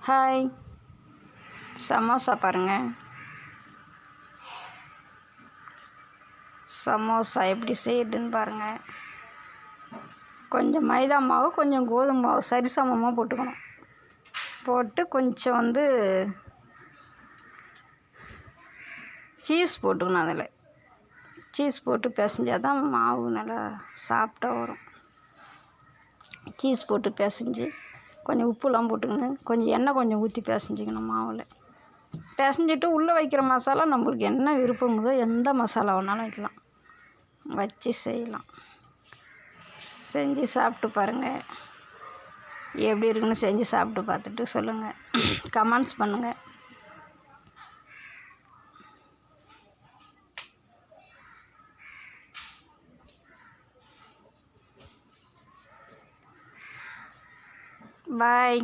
Hi, samosa பாருங்கள். சமோசா எப்படி செய்யுதுன்னு பாருங்கள். கொஞ்சம் மைதா மாவு, கொஞ்சம் கோதுமை மாவு சரிசமமாக போட்டுக்கணும். போட்டு கொஞ்சம் சீஸ் போட்டுக்கணும். அதில் சீஸ் போட்டு பிசைஞ்சால் தான் மாவு நல்லா சாஃப்டாக வரும். சீஸ் போட்டு பிசைஞ்சு கொஞ்சம் உப்புலாம் போட்டுக்கணும். கொஞ்சம் எண்ணெய் கொஞ்சம் ஊற்றி பிசைஞ்சிக்கணும். மாவில் பிசைஞ்சிட்டு உள்ளே வைக்கிற மசாலா நம்மளுக்கு என்ன விருப்பமுதோ எந்த மசாலா வேணாலும் வைக்கலாம், வச்சு செய்யலாம். செஞ்சு சாப்பிட்டு பாருங்கள். எப்படி இருக்குன்னு செஞ்சு சாப்பிட்டு பார்த்துட்டு சொல்லுங்கள், கமெண்ட்ஸ் பண்ணுங்கள். பாய்.